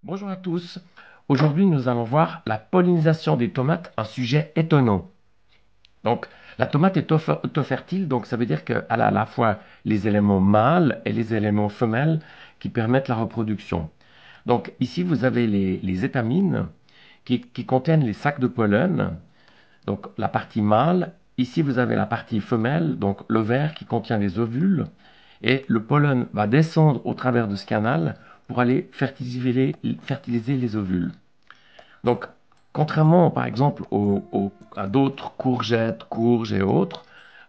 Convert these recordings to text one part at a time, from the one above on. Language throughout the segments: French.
Bonjour à tous. Aujourd'hui, nous allons voir la pollinisation des tomates, un sujet étonnant. Donc, la tomate est autofertile, donc ça veut dire qu'elle a à la fois les éléments mâles et les éléments femelles qui permettent la reproduction. Donc, ici, vous avez les étamines qui contiennent les sacs de pollen, donc la partie mâle. Ici, vous avez la partie femelle, donc l'ovaire qui contient les ovules. Et le pollen va descendre au travers de ce canal pour aller fertiliser les ovules. Donc, contrairement par exemple à d'autres courgettes, courges et autres,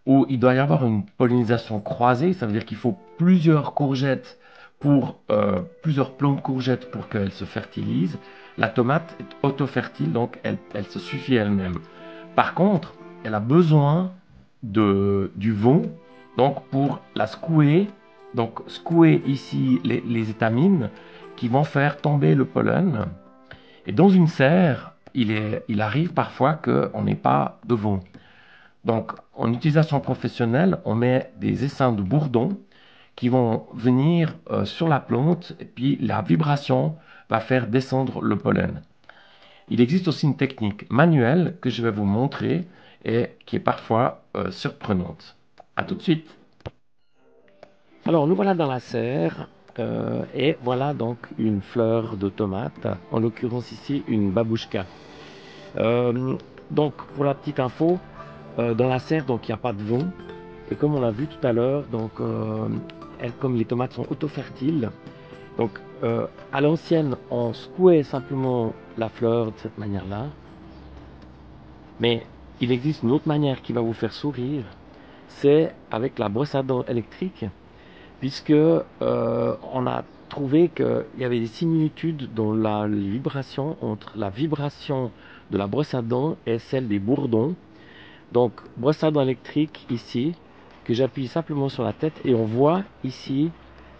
où il doit y avoir une pollinisation croisée, ça veut dire qu'il faut plusieurs courgettes plusieurs plants de courgettes pour qu'elles se fertilisent. La tomate est autofertile, donc elle se suffit elle-même. Par contre, elle a besoin du vent, donc pour la secouer, donc secouer ici les étamines qui vont faire tomber le pollen. Et dans une serre, il arrive parfois qu'on n'ait pas de vent. Donc, en utilisation professionnelle, on met des essaims de bourdon qui vont venir sur la plante et puis la vibration va faire descendre le pollen. Il existe aussi une technique manuelle que je vais vous montrer et qui est parfois surprenante. A tout de suite. Alors, nous voilà dans la serre et voilà donc une fleur de tomate, en l'occurrence ici une babouchka. Donc, pour la petite info, dans la serre, donc il n'y a pas de vent. Et comme on l'a vu tout à l'heure, donc comme les tomates sont auto-fertiles, donc à l'ancienne, on secouait simplement la fleur de cette manière-là. Mais il existe une autre manière qui va vous faire sourire, c'est avec la brosse à dents électrique, puisque on a trouvé qu'il y avait des similitudes dans la vibration entre la vibration de la brosse à dents et celle des bourdons. Donc, brosse à dents électrique ici, que j'appuie simplement sur la tête et on voit ici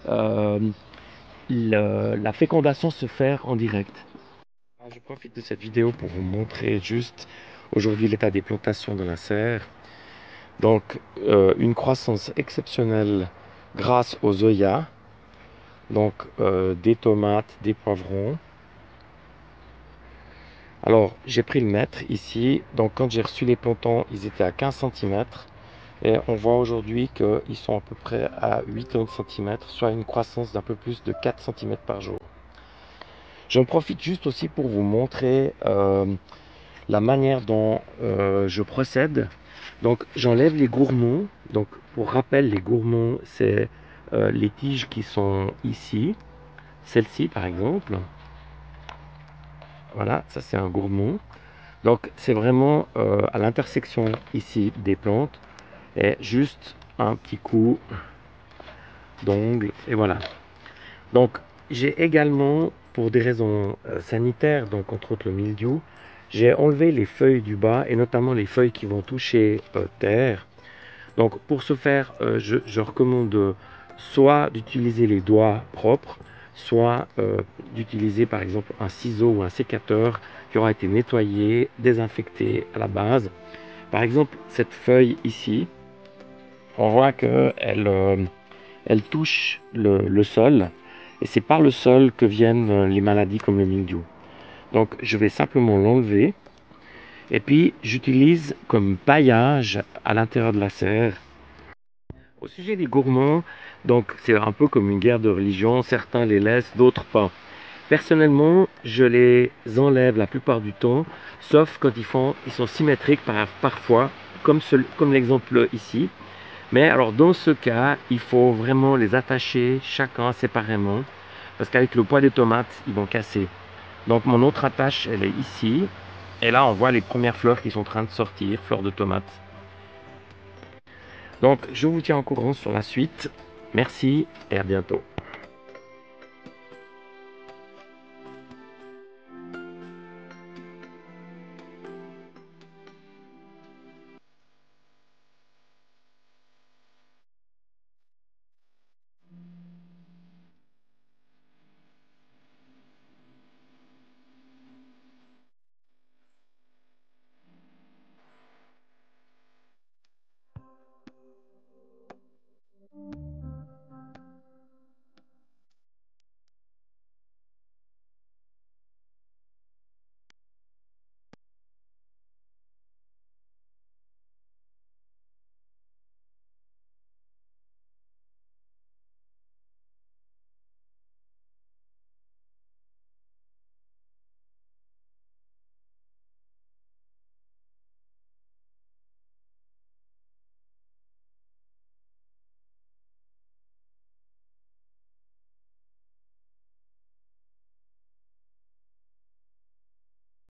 euh, la fécondation se faire en direct. Je profite de cette vidéo pour vous montrer juste aujourd'hui l'état des plantations de la serre. Donc, une croissance exceptionnelle grâce aux Zoya. Donc, des tomates, des poivrons. Alors, j'ai pris le mètre ici. Donc, quand j'ai reçu les plantons, ils étaient à 15 cm. Et on voit aujourd'hui qu'ils sont à peu près à 80 cm, soit une croissance d'un peu plus de 4 cm par jour. J'en profite juste aussi pour vous montrer la manière dont je procède. Donc j'enlève les gourmands. Donc pour rappel, les gourmands, c'est les tiges qui sont ici. Celle-ci par exemple. Voilà, ça c'est un gourmand. Donc c'est vraiment à l'intersection ici des plantes. Et juste un petit coup d'ongle et voilà. Donc j'ai également, pour des raisons sanitaires, donc entre autres le mildiou, j'ai enlevé les feuilles du bas et notamment les feuilles qui vont toucher terre. Donc pour ce faire, je recommande soit d'utiliser les doigts propres, soit d'utiliser par exemple un ciseau ou un sécateur qui aura été nettoyé, désinfecté à la base. Par exemple, cette feuille ici, on voit qu'elle elle touche le sol et c'est par le sol que viennent les maladies comme le mildiou. Donc je vais simplement l'enlever et puis j'utilise comme paillage à l'intérieur de la serre. Au sujet des gourmands, donc c'est un peu comme une guerre de religion, certains les laissent, d'autres pas. Personnellement, je les enlève la plupart du temps, sauf quand ils sont symétriques parfois, comme l'exemple ici. Mais alors dans ce cas, il faut vraiment les attacher chacun séparément, parce qu'avec le poids des tomates, ils vont casser. Donc mon autre attache, elle est ici. Et là, on voit les premières fleurs qui sont en train de sortir, fleurs de tomates. Donc je vous tiens au courant sur la suite. Merci et à bientôt.